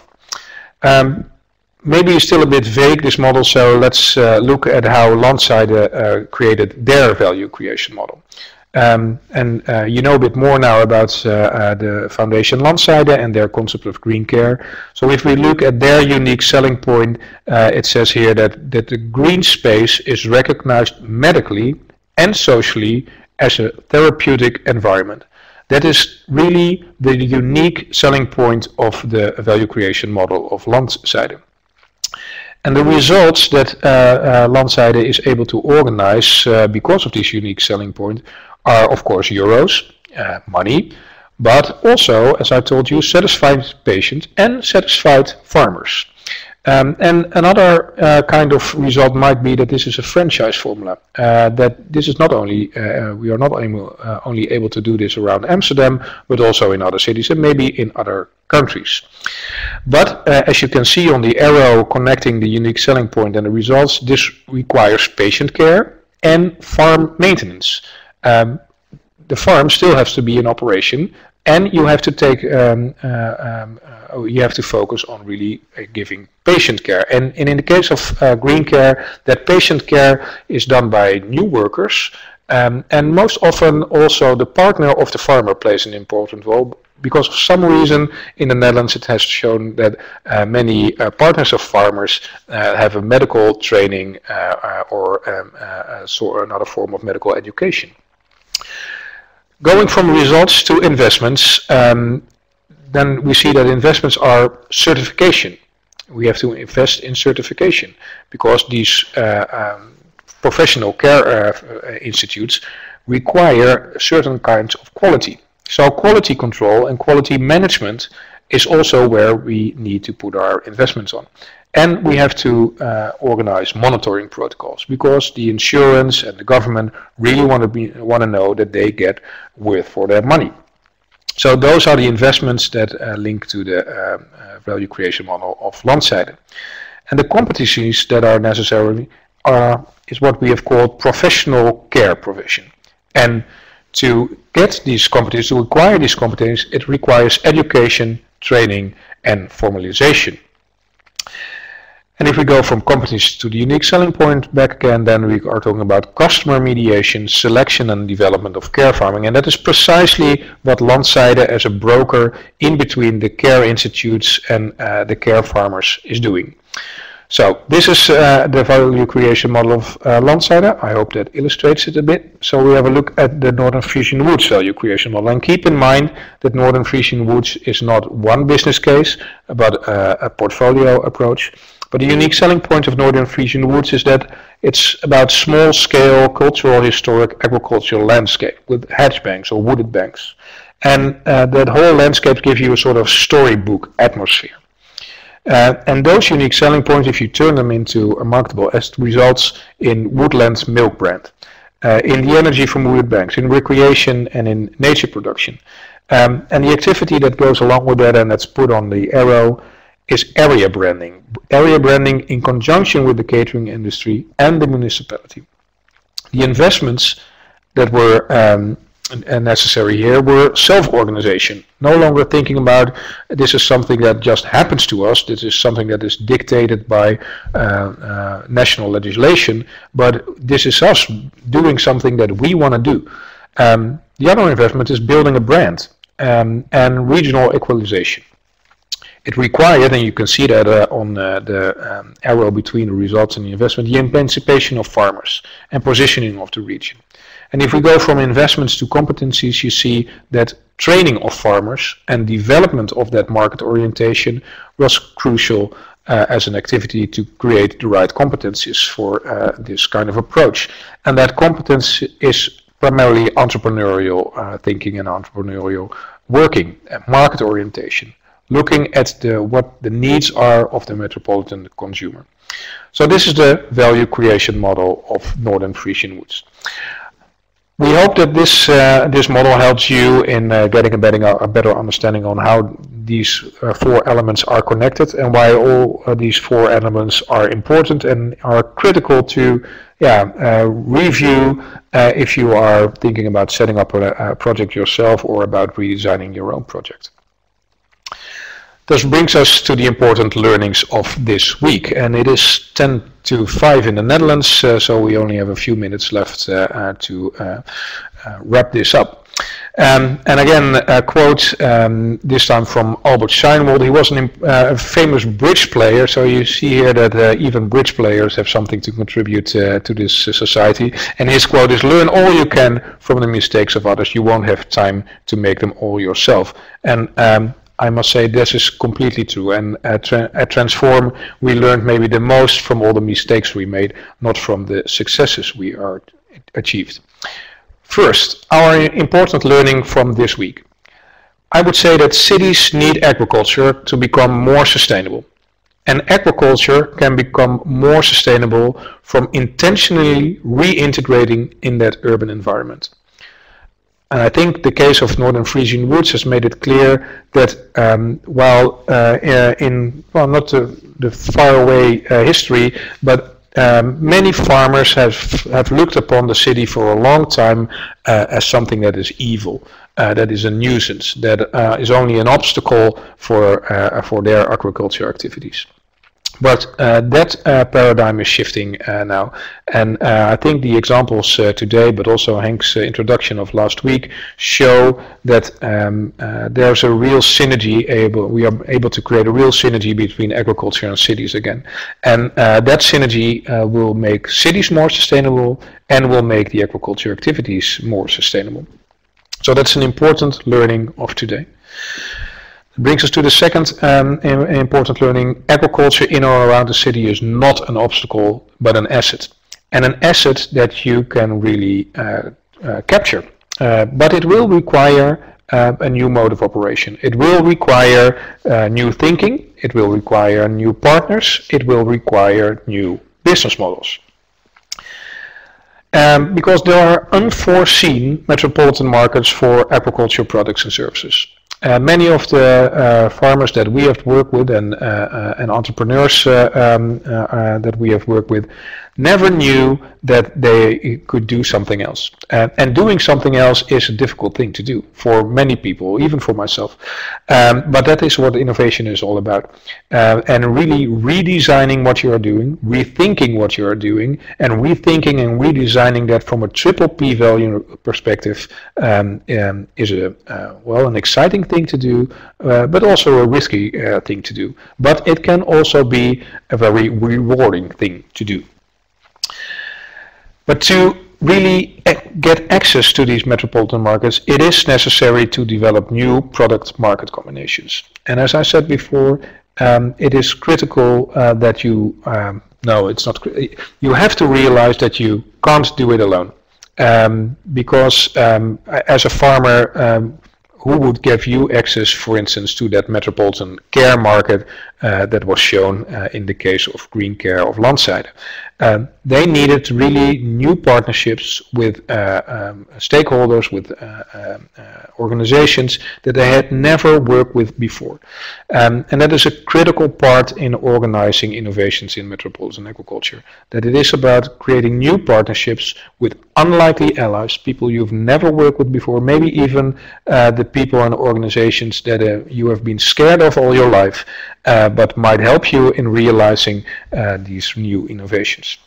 Maybe it's still a bit vague, this model, so let's look at how Landseide created their value creation model. You know a bit more now about the Foundation Landseide and their concept of green care. So if we look at their unique selling point, it says here that the green space is recognized medically and socially as a therapeutic environment. That is really the unique selling point of the value creation model of Landseide. And the results that Landseide is able to organize because of this unique selling point are, of course, euros, money, but also, as I told you, satisfied patients and satisfied farmers. And another kind of result might be that this is a franchise formula, that this is not only, we are not only able to do this around Amsterdam, but also in other cities and maybe in other countries. But as you can see on the arrow connecting the unique selling point and the results, this requires patient care and farm maintenance. The farm still has to be in operation, and you have to take, you have to focus on really giving patient care. And in the case of green care, that patient care is done by new workers, and most often also the partner of the farmer plays an important role. Because for some reason in the Netherlands it has shown that many partners of farmers have a medical training or another form of medical education. Going from results to investments, then we see that investments are certification. We have to invest in certification because these professional care institutes require certain kinds of quality. So quality control and quality management is also where we need to put our investments on. And we have to organize monitoring protocols because the insurance and the government really want to know that they get worth for their money. So those are the investments that link to the value creation model of Landseide. And the competencies that are necessary is what we have called professional care provision. And to get these competencies, to acquire these competencies, it requires education, training, and formalization. And if we go from competencies to the unique selling point back again, then we are talking about customer mediation, selection and development of care farming. And that is precisely what Landseide as a broker in between the care institutes and the care farmers is doing. So this is the value creation model of Landseide. I hope that illustrates it a bit. So we have a look at the Northern Frisian Woods value creation model. And keep in mind that Northern Frisian Woods is not one business case, but a portfolio approach. But the unique selling point of Northern Frisian Woods is that it's about small-scale, cultural, historic, agricultural landscape with hedge banks or wooded banks. And that whole landscape gives you a sort of storybook atmosphere. And those unique selling points, if you turn them into a marketable asset, results in woodland milk brand, in the energy from wooded banks, in recreation and in nature production. And the activity that goes along with that and that's put on the arrow is area branding. Area branding in conjunction with the catering industry and the municipality. The investments that were necessary here were self-organization. No longer thinking about this is something that just happens to us, this is something that is dictated by national legislation, but this is us doing something that we want to do. The other investment is building a brand and regional equalization. It required, and you can see that on the arrow between the results and the investment, the emancipation of farmers and positioning of the region. And if we go from investments to competencies, you see that training of farmers and development of that market orientation was crucial as an activity to create the right competencies for this kind of approach. And that competence is primarily entrepreneurial thinking and entrepreneurial working, market orientation, looking at what the needs are of the metropolitan consumer. So this is the value creation model of Northern Frisian Woods. We hope that this model helps you in getting a better understanding on how these 4 elements are connected and why all these 4 elements are important and are critical to review if you are thinking about setting up a project yourself or about redesigning your own project. This brings us to the important learnings of this week, and it is 10 to 5 in the Netherlands, so we only have a few minutes left to wrap this up. And again, a quote, this time from Albert Scheinwald. He was a famous bridge player, so you see here that even bridge players have something to contribute to this society. And his quote is, "Learn all you can from the mistakes of others. You won't have time to make them all yourself." And I must say this is completely true, and at Transform we learned maybe the most from all the mistakes we made, not from the successes we achieved. First, our important learning from this week. I would say that cities need agriculture to become more sustainable, and agriculture can become more sustainable from intentionally reintegrating in that urban environment. And I think the case of Northern Frisian Woods has made it clear that while not the faraway history, but many farmers have looked upon the city for a long time as something that is evil, that is a nuisance, that is only an obstacle for their agriculture activities. But that paradigm is shifting now, and I think the examples today, but also Henk's introduction of last week, show that there's a real synergy. We are able to create a real synergy between agriculture and cities again, and that synergy will make cities more sustainable and will make the agriculture activities more sustainable. So that's an important learning of today. Brings us to the second important learning. Agriculture in or around the city is not an obstacle, but an asset. And an asset that you can really capture. But it will require a new mode of operation. It will require new thinking. It will require new partners. It will require new business models. Because there are unforeseen metropolitan markets for agricultural products and services. Many of the farmers that we have worked with and entrepreneurs that we have worked with never knew that they could do something else. And doing something else is a difficult thing to do for many people, even for myself. But that is what innovation is all about. And really redesigning what you are doing, rethinking what you are doing, and rethinking and redesigning that from a triple P value perspective is an exciting thing to do, but also a risky thing to do. But it can also be a very rewarding thing to do. But to really get access to these metropolitan markets, it is necessary to develop new product-market combinations. And as I said before, it is critical that you, you have to realize that you can't do it alone. Because as a farmer, who would give you access, for instance, to that metropolitan care market that was shown in the case of Green Care of Landside? They needed really new partnerships with stakeholders, with organizations that they had never worked with before. And that is a critical part in organizing innovations in metropolitan agriculture. That it is about creating new partnerships with unlikely allies, people you've never worked with before, maybe even the people and organizations that you have been scared of all your life, but might help you in realizing these new innovations.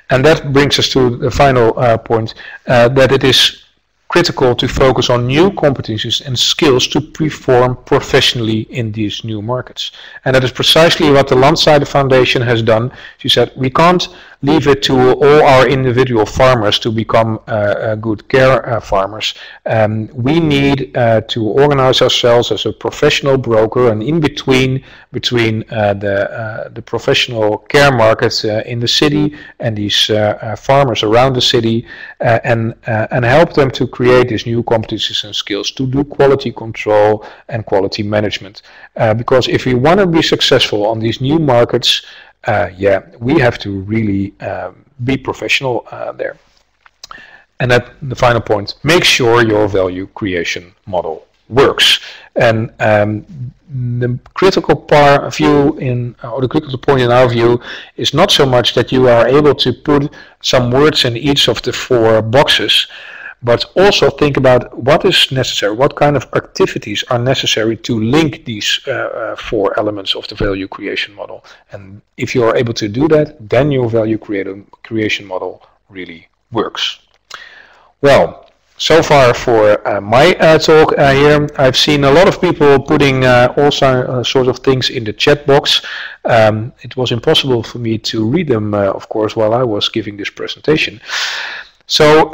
And that brings us to the final point, that it is critical to focus on new competencies and skills to perform professionally in these new markets. And that is precisely what the Landside Foundation has done. She said, we can't leave it to all our individual farmers to become good care farmers. We need to organize ourselves as a professional broker, and in between the professional care markets in the city and these farmers around the city, and help them to create these new competencies and skills to do quality control and quality management. Because if we want to be successful on these new markets, we have to really be professional there. And at the final point, make sure your value creation model works. And the critical the critical point in our view is not so much that you are able to put some words in each of the 4 boxes, but also think about what is necessary, what kind of activities are necessary to link these 4 elements of the value creation model. And if you are able to do that, then your value creation model really works. Well, so far for my talk here, I've seen a lot of people putting all sorts of things in the chat box. It was impossible for me to read them, of course, while I was giving this presentation. So,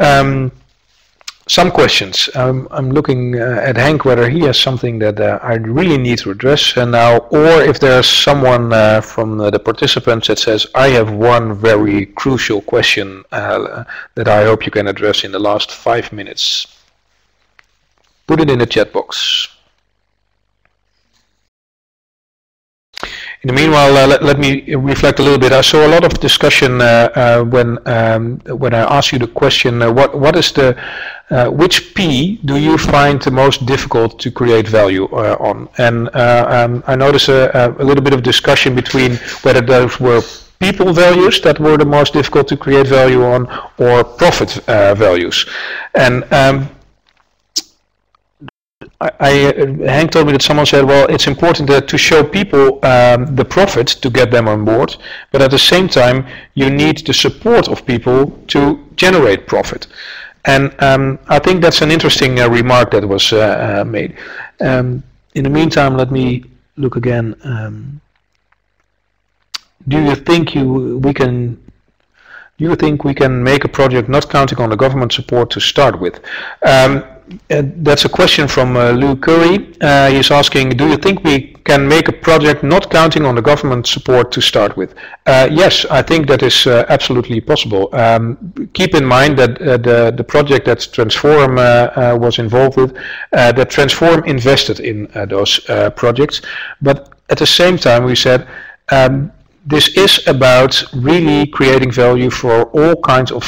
some questions. I'm looking at Hank whether he has something that I really need to address now, or if there's someone from the participants that says, I have one very crucial question that I hope you can address in the last 5 minutes. Put it in the chat box. In the meanwhile, let me reflect a little bit. I saw a lot of discussion when I asked you the question, what is the which P do you find the most difficult to create value on? And I noticed a little bit of discussion between whether those were people values that were the most difficult to create value on, or profit values. And Hank told me that someone said, well, it's important to show people the profit to get them on board, but at the same time you need the support of people to generate profit. And I think that's an interesting remark that was made. In the meantime, let me look again. Do you think we can make a project not counting on the government support to start with? That's a question from Lou Curry. He's asking, do you think we can make a project not counting on the government support to start with? Yes, I think that is absolutely possible. Keep in mind that the project that Transform was involved with, that Transform invested in those projects, but at the same time we said, this is about really creating value for all kinds of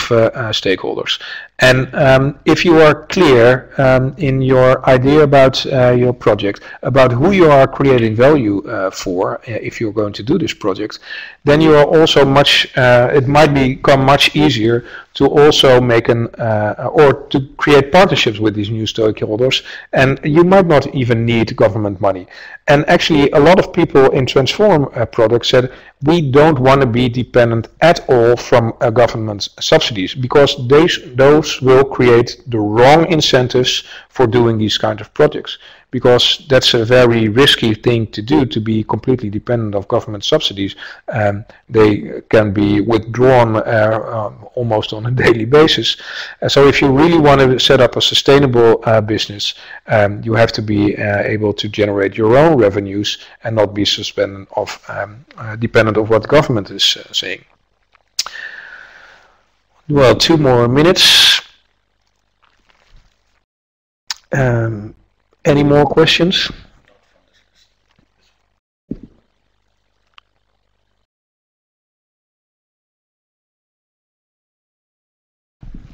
stakeholders. And if you are clear in your idea about your project, about who you are creating value for, if you're going to do this project, then you are also it might become much easier to also make or to create partnerships with these new stakeholders, and you might not even need government money. And actually a lot of people in Transform products said, we don't want to be dependent at all from government subsidies, because those will create the wrong incentives for doing these kind of projects, because that's a very risky thing to do, to be completely dependent of government subsidies. They can be withdrawn almost on a daily basis. So if you really want to set up a sustainable business, you have to be able to generate your own revenues and not be dependent of what the government is saying. Well, 2 more minutes. Any more questions?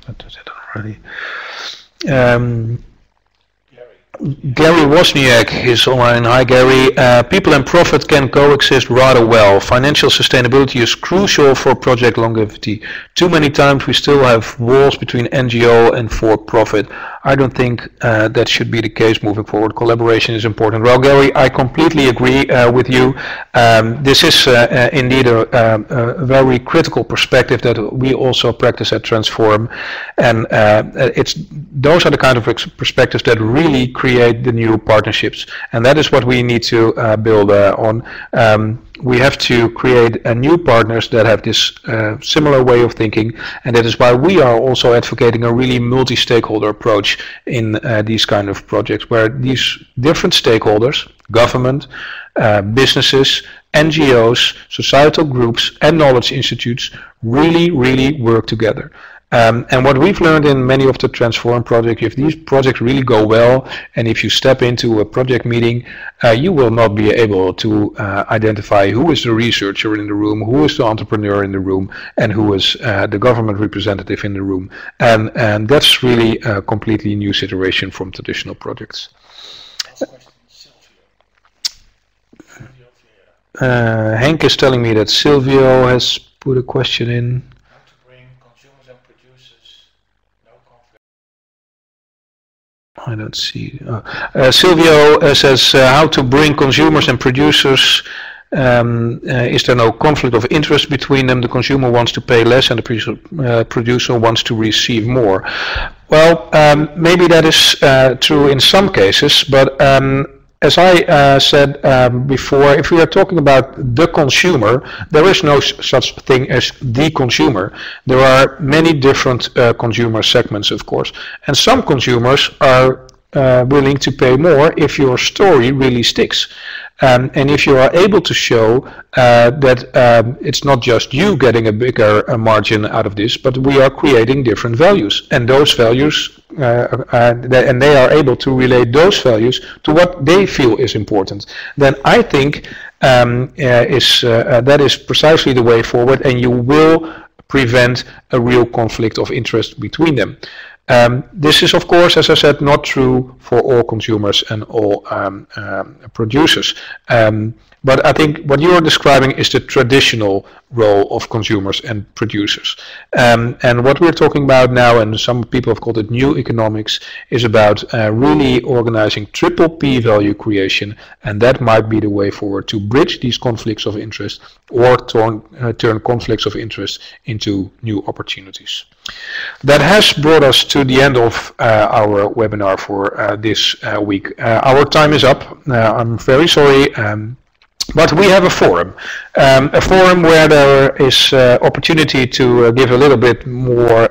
I did it already. Gary Wozniak is online. Hi Gary. People and profit can coexist rather well. Financial sustainability is crucial for project longevity. Too many times we still have walls between NGO and for-profit. I don't think that should be the case moving forward. Collaboration is important. Well, Gary, I completely agree with you. This is indeed a very critical perspective that we also practice at Transform, and those are the kind of perspectives that really create the new partnerships, and that is what we need to build on. we have to create new partners that have this similar way of thinking, and that is why we are also advocating a really multi-stakeholder approach in these kind of projects, where these different stakeholders, government, businesses, NGOs, societal groups, and knowledge institutes really work together. And what we've learned in many of the Transform projects, if these projects really go well, and if you step into a project meeting, you will not be able to identify who is the researcher in the room, who is the entrepreneur in the room, and who is the government representative in the room. And that's really a completely new situation from traditional projects. Henk is telling me that Silvio has put a question in. I don't see. Silvio says how to bring consumers and producers. Is there no conflict of interest between them? The consumer wants to pay less and the producer wants to receive more. Well, maybe that is true in some cases, but as I said before, if we are talking about the consumer, there is no such thing as the consumer. There are many different consumer segments, of course, and some consumers are willing to pay more if your story really sticks. And if you are able to show that it's not just you getting a bigger margin out of this, but we are creating different values, and those values, and they are able to relate those values to what they feel is important, then I think that is precisely the way forward, and you will prevent a real conflict of interest between them. This is, of course, as I said, not true for all consumers and all producers. But I think what you are describing is the traditional role of consumers and producers. And what we're talking about now, and some people have called it new economics, is about really organizing triple P value creation, and that might be the way forward to bridge these conflicts of interest or turn conflicts of interest into new opportunities. That has brought us to the end of our webinar for this week. Our time is up. I'm very sorry. But we have a forum where there is opportunity to give a little bit more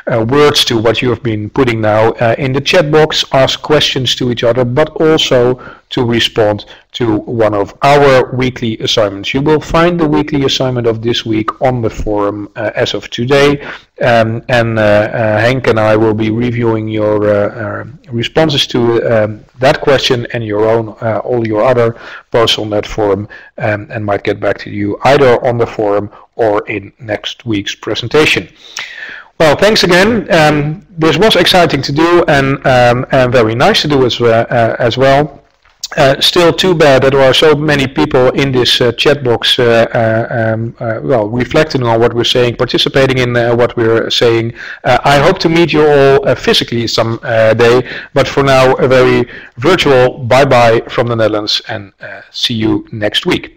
words to what you have been putting now in the chat box, ask questions to each other, but also to respond to one of our weekly assignments. You will find the weekly assignment of this week on the forum as of today, and Henk and I will be reviewing your responses to that question and your own, all your other posts on that forum, and might get back to you either on the forum or in next week's presentation. Well, thanks again. This was exciting to do and very nice to do as well. Still too bad that there are so many people in this chat box well, reflecting on what we're saying, participating in what we're saying. I hope to meet you all physically some day, but for now a very virtual bye-bye from the Netherlands, and see you next week.